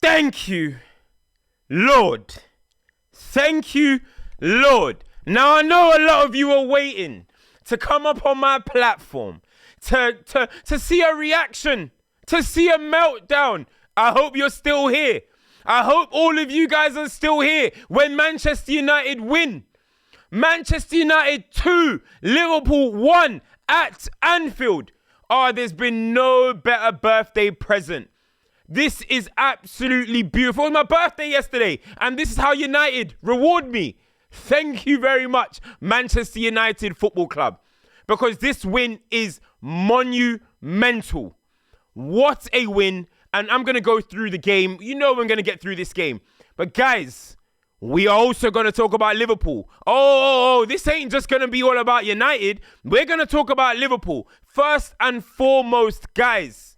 Thank you, Lord. Thank you, Lord. Now, I know a lot of you are waiting to come up on my platform to see a reaction, to see a meltdown. I hope you're still here. I hope all of you guys are still here when Manchester United win. Manchester United 2, Liverpool 1 at Anfield. Oh, there's been no better birthday present. This is absolutely beautiful. It was my birthday yesterday, and this is how United reward me. Thank you very much, Manchester United Football Club, because this win is monumental. What a win. And I'm going to go through the game. You know we're going to get through this game. But guys, we are also going to talk about Liverpool. Oh, this ain't just going to be all about United. We're going to talk about Liverpool. First and foremost, guys,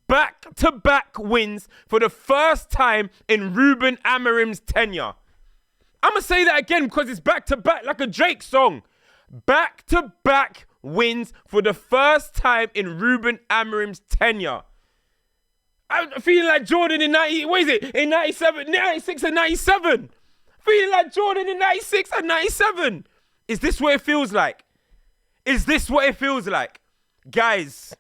back-to-back wins for the first time in Ruben Amorim's tenure. I'm going to say that again because it's back-to-back like a Drake song. Back-to-back wins for the first time in Ruben Amorim's tenure. I'm feeling like Jordan in 96 and 97. Feeling like Jordan in 96 and 97. Is this what it feels like? Is this what it feels like? Guys,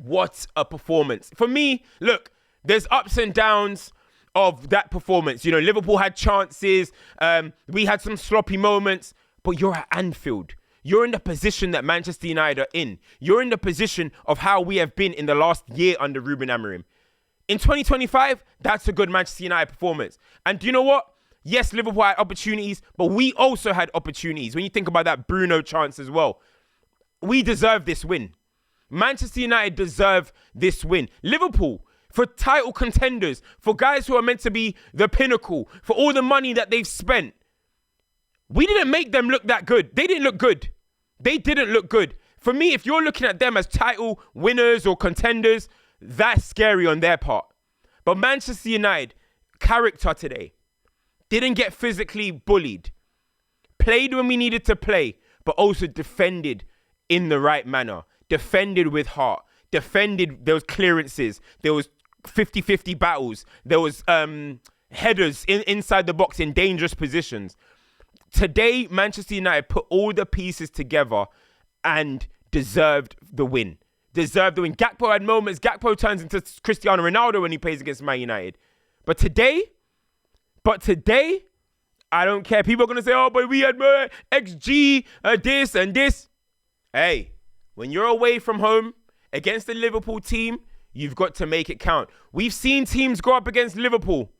what a performance. For me, look, there's ups and downs of that performance. You know, Liverpool had chances. We had some sloppy moments. But you're at Anfield. You're in the position that Manchester United are in. You're in the position of how we have been in the last year under Ruben Amorim. In 2025, that's a good Manchester United performance. And do you know what? Yes, Liverpool had opportunities, but we also had opportunities. When you think about that Bruno chance as well, we deserve this win. Manchester United deserve this win. Liverpool, for title contenders, for guys who are meant to be the pinnacle, for all the money that they've spent, we didn't make them look that good. They didn't look good. They didn't look good. For me, if you're looking at them as title winners or contenders, that's scary on their part. But Manchester United, character today, didn't get physically bullied. Played when we needed to play, but also defended in the right manner. Defended with heart. Defended, there was clearances. There was 50-50 battles. There was headers inside the box in dangerous positions. Today, Manchester United put all the pieces together and deserved the win. Deserved the win. GAKPO had moments. GAKPO turns into Cristiano Ronaldo when he plays against Man United. But today, I don't care. People are going to say, oh, but we had more XG, this and this. Hey, when you're away from home against the Liverpool team, you've got to make it count. We've seen teams go up against Liverpool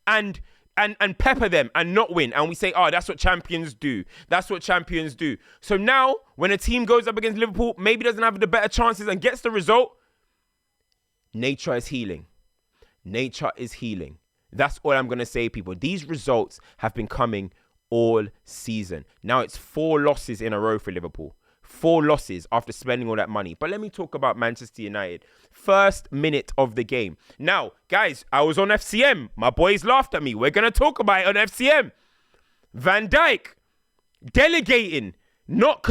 and pepper them and not win. And we say, oh, that's what champions do. That's what champions do. So now, when a team goes up against Liverpool, maybe doesn't have the better chances and gets the result, nature is healing. Nature is healing. That's all I'm going to say, people. These results have been coming all season. Now it's 4 losses in a row for Liverpool. 4 losses after spending all that money. But let me talk about Manchester United. First minute of the game. Now, guys, I was on FCM. My boys laughed at me. We're going to talk about it on FCM. Van Dijk, delegating, not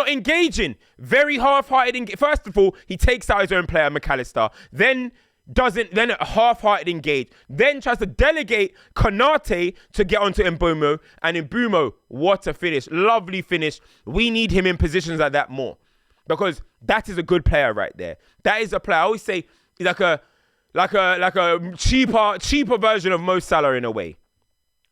engaging, very half-hearted. First of all, he takes out his own player, McAllister. Then a half-hearted engage. Then tries to delegate Konate to get onto MBEUMO. And MBEUMO, what a finish. Lovely finish. We need him in positions like that more. Because that is a good player right there. That is a player. I always say he's like a cheaper version of Mo Salah in a way.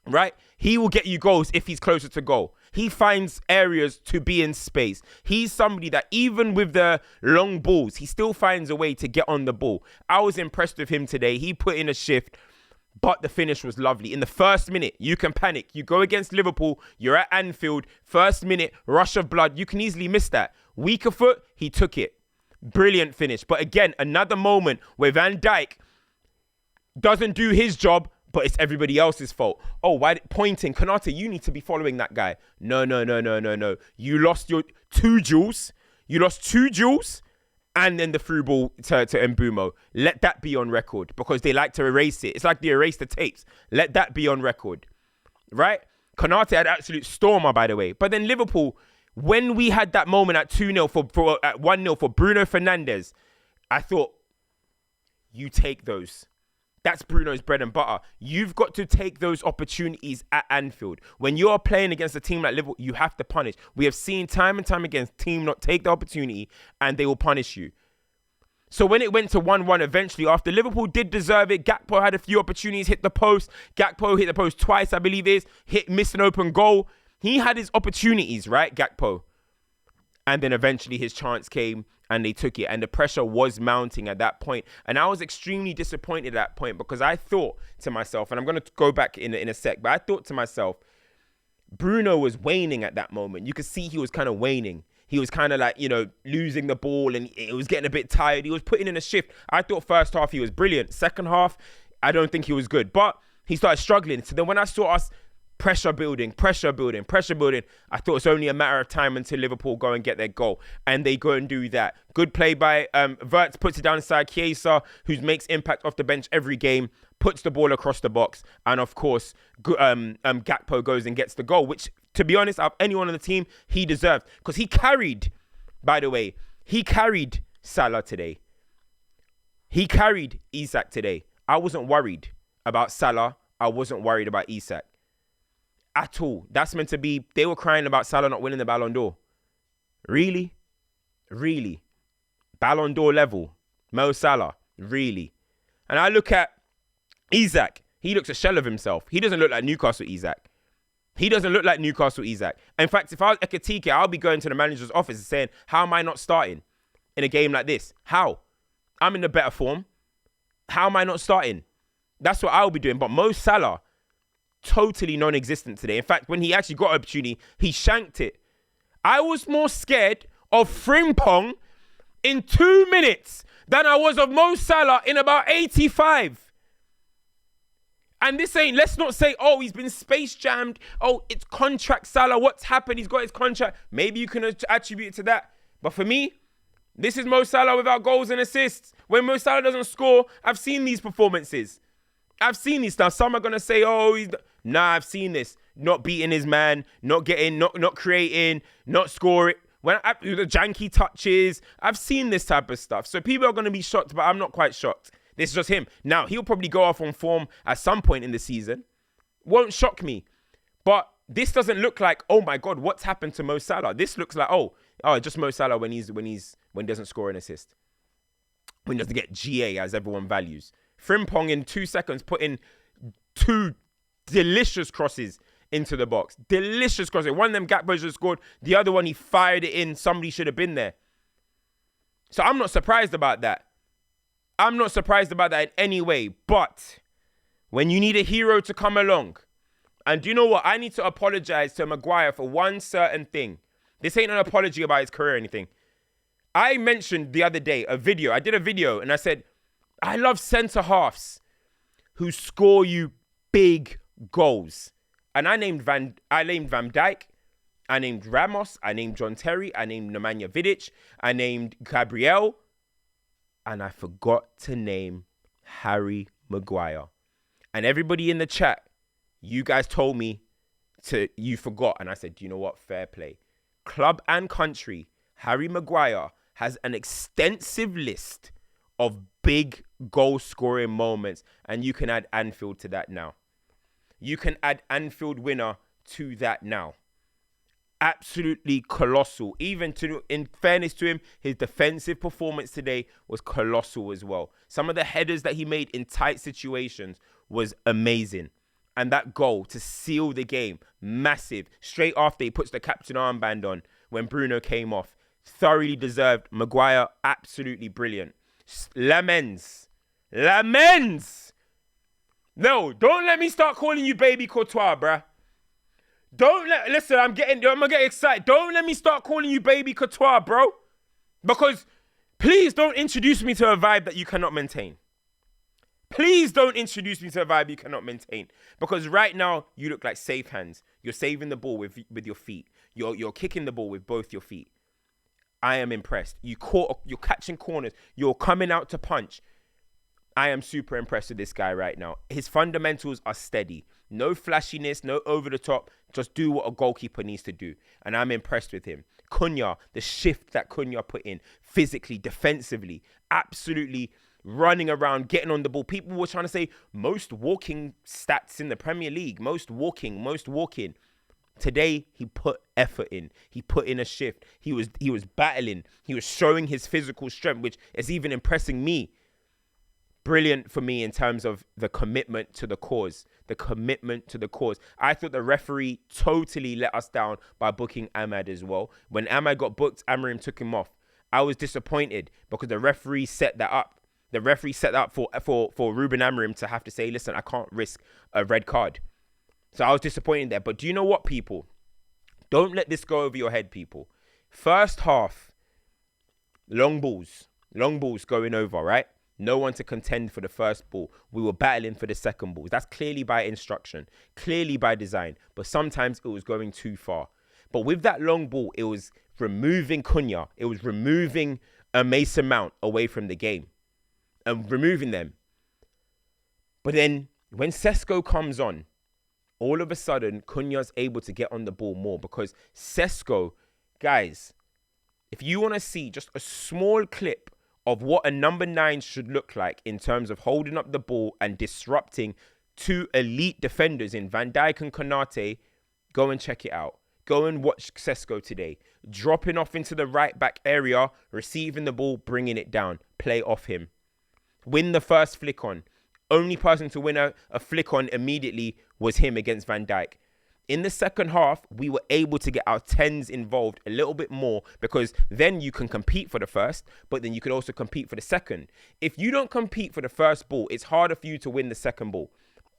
Right? He will get you goals if he's closer to goal. He finds areas to be in space. He's somebody that even with the long balls, he still finds a way to get on the ball. I was impressed with him today. He put in a shift, but the finish was lovely. In the first minute, you can panic. You go against Liverpool, you're at Anfield, first minute, rush of blood. You can easily miss that. Weaker foot, he took it. Brilliant finish. But again, another moment where Van Dijk doesn't do his job, but it's everybody else's fault. Oh, why pointing? Konate, you need to be following that guy. No. You lost your 2 duels. You lost 2 duels and then the through ball to MBEUMO. Let that be on record because they like to erase it. It's like they erase the tapes. Let that be on record. Right? Konate had absolute stormer, by the way. But then Liverpool, when we had that moment at 2-0 at 1-0 for Bruno Fernandes, I thought, you take those. That's Bruno's bread and butter. You've got to take those opportunities at Anfield. When you're playing against a team like Liverpool, you have to punish. We have seen time and time again, team not take the opportunity and they will punish you. So when it went to 1-1 eventually, after Liverpool did deserve it, Gakpo had a few opportunities, hit the post. Gakpo hit the post twice, I believe it is. Missed an open goal. He had his opportunities, right, Gakpo? And then eventually his chance came and they took it. And the pressure was mounting at that point. And I was extremely disappointed at that point because I thought to myself, and I'm going to go back in a sec, but I thought to myself, Bruno was waning at that moment. You could see he was kind of waning. He was kind of like, you know, losing the ball and it was getting a bit tired. He was putting in a shift. I thought first half he was brilliant. Second half, I don't think he was good. But he started struggling. So then when I saw us pressure building, I thought it's only a matter of time until Liverpool go and get their goal. And they go and do that. Good play by Wirtz, puts it down inside Chiesa, who makes impact off the bench every game, puts the ball across the box. And of course, Gakpo goes and gets the goal, which, to be honest, out of anyone on the team, he deserved. Because he carried, by the way, he carried Salah today. He carried Isak today. I wasn't worried about Salah. I wasn't worried about Isak at all. That's meant to be, they were crying about Salah not winning the Ballon d'Or. Really? Really? Ballon d'Or level. Mo Salah. Really? And I look at Isak. He looks a shell of himself. He doesn't look like Newcastle Isak. He doesn't look like Newcastle Isak. In fact, if I was Ekitike, I'll be going to the manager's office and saying, how am I not starting in a game like this? How? I'm in a better form. How am I not starting? That's what I'll be doing. But Mo Salah, totally non-existent today. In fact, when he actually got an opportunity, he shanked it. I was more scared of Frimpong in 2 minutes than I was of Mo Salah in about 85. And this ain't, let's not say, oh, he's been space jammed. Oh, it's contract Salah. What's happened? He's got his contract. Maybe you can attribute it to that. But for me, this is Mo Salah without goals and assists. When Mo Salah doesn't score, I've seen these performances. I've seen these. Now, some are going to say, oh, I've seen this. Not beating his man, not getting, not creating, not scoring. When the janky touches, I've seen this type of stuff. So people are going to be shocked, but I'm not quite shocked. This is just him. Now, he'll probably go off on form at some point in the season. Won't shock me. But this doesn't look like, oh my God, what's happened to Mo Salah? This looks like, oh, just Mo Salah when he doesn't score an assist. When he doesn't get GA as everyone values. Frimpong in 2 seconds put in 2 delicious crosses into the box. Delicious crosses. One of them Gakpo just scored. The other one, he fired it in. Somebody should have been there. So I'm not surprised about that. I'm not surprised about that in any way. But when you need a hero to come along, and do you know what? I need to apologize to Maguire for one certain thing. This ain't an apology about his career or anything. I mentioned the other day a video. I did a video and I said, I love centre-halves who score you big goals. And I named Van Dijk, I named Ramos, I named John Terry, I named Nemanja Vidic, I named Gabriel, and I forgot to name Harry Maguire. And everybody in the chat, you guys told me you forgot. And I said, you know what? Fair play. Club and country, Harry Maguire has an extensive list of big goal-scoring moments. And you can add Anfield to that now. You can add Anfield winner to that now. Absolutely colossal. Even in fairness to him, his defensive performance today was colossal as well. Some of the headers that he made in tight situations was amazing. And that goal to seal the game, massive. Straight after he puts the captain armband on when Bruno came off. Thoroughly deserved. Maguire, absolutely brilliant. Lamens. No, don't let me start calling you baby Courtois, bruh. Listen, I'm gonna get excited. Don't let me start calling you baby Courtois, bro. Because please don't introduce me to a vibe that you cannot maintain. Please don't introduce me to a vibe you cannot maintain. Because right now, you look like safe hands. You're saving the ball with your feet. You're kicking the ball with both your feet. I am impressed. You're catching corners. You're coming out to punch. I am super impressed with this guy right now. His fundamentals are steady. No flashiness, no over the top. Just do what a goalkeeper needs to do. And I'm impressed with him. Cunha, the shift that Cunha put in, physically, defensively, absolutely running around, getting on the ball. People were trying to say most walking stats in the Premier League, most walking. Today, he put effort in. He put in a shift. He was battling. He was showing his physical strength, which is even impressing me. Brilliant for me in terms of the commitment to the cause. The commitment to the cause. I thought the referee totally let us down by booking Ahmad as well. When Ahmad got booked, Amorim took him off. I was disappointed because the referee set that up. The referee set that up for Ruben Amorim to have to say, listen, I can't risk a red card. So I was disappointed there. But do you know what, people? Don't let this go over your head, people. First half, long balls going over, right? No one to contend for the first ball. We were battling for the second balls. That's clearly by instruction, clearly by design. But sometimes it was going too far. But with that long ball, it was removing Cunha. It was removing a Mason Mount away from the game and removing them. But then when Sesko comes on, all of a sudden, Cunha's able to get on the ball more because Sesko, guys, if you want to see just a small clip of what a number 9 should look like in terms of holding up the ball and disrupting two elite defenders in Van Dijk and Konate, go and check it out. Go and watch Sesko today. Dropping off into the right back area, receiving the ball, bringing it down. Play off him. Win the first flick on. Only person to win a flick on immediately was him against Van Dijk. In the second half, we were able to get our 10s involved a little bit more because then you can compete for the first, but then you could also compete for the second. If you don't compete for the first ball, it's harder for you to win the second ball.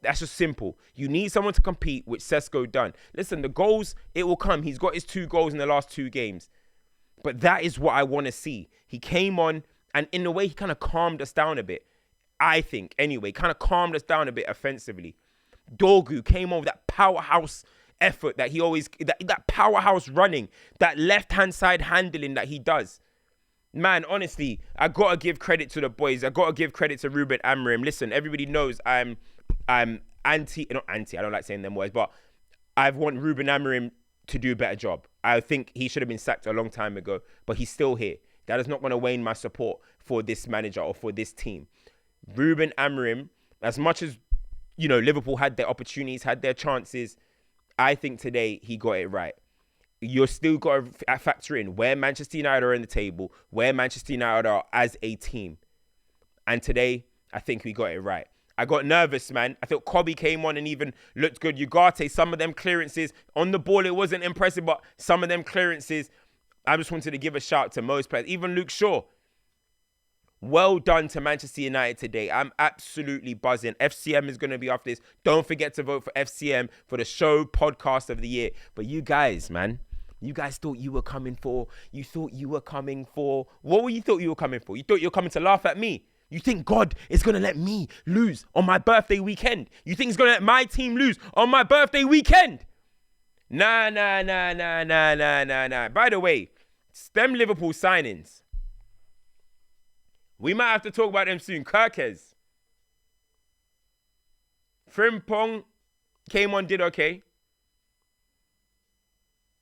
That's just simple. You need someone to compete, which Sesko done. Listen, the goals, it will come. He's got his 2 goals in the last 2 games. But that is what I want to see. He came on, and in a way, he kind of calmed us down a bit. I think, anyway, kind of calmed us down a bit offensively. Dorgu came on with that powerhouse effort that he always, that powerhouse running, that left-hand side handling that he does. Man, honestly, I got to give credit to the boys. I got to give credit to Ruben Amorim. Listen, everybody knows I'm not anti, I don't like saying them words, but I want Ruben Amorim to do a better job. I think he should have been sacked a long time ago, but he's still here. That is not going to wane my support for this manager or for this team. Ruben Amorim, as much as, you know, Liverpool had their opportunities, had their chances, I think today he got it right. You're still got to factor in where Manchester United are in the table, where Manchester United are as a team. And today, I think we got it right. I got nervous, man. I thought Kobe came on and even looked good. Ugarte, some of them clearances on the ball, it wasn't impressive, but some of them clearances, I just wanted to give a shout to most players. Even Luke Shaw. Well done to Manchester United today. I'm absolutely buzzing. FCM is going to be after this. Don't forget to vote for FCM for the show podcast of the year. But you guys, man, you guys thought you were coming for. You thought you were coming for. What were you thought you were coming for? You thought you were coming to laugh at me. You think God is going to let me lose on my birthday weekend? You think he's going to let my team lose on my birthday weekend? Nah. By the way, them Liverpool signings, we might have to talk about them soon. Kirkes. Frimpong came on, did okay.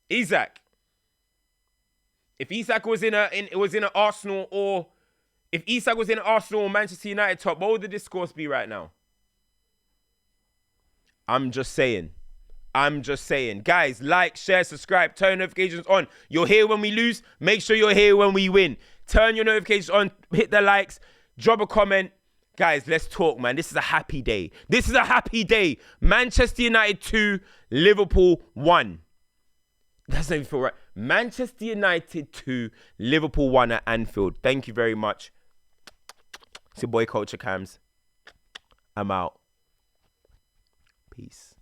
Isak. If Isak was in an Arsenal or Manchester United top, what would the discourse be right now? I'm just saying. Guys, like, share, subscribe, turn notifications on. You're here when we lose. Make sure you're here when we win. Turn your notifications on. Hit the likes. Drop a comment. Guys, let's talk, man. This is a happy day. Manchester United 2, Liverpool 1. That's not even feel right. Manchester United 2, Liverpool 1 at Anfield. Thank you very much. It's your boy, CultureCams. I'm out. Peace.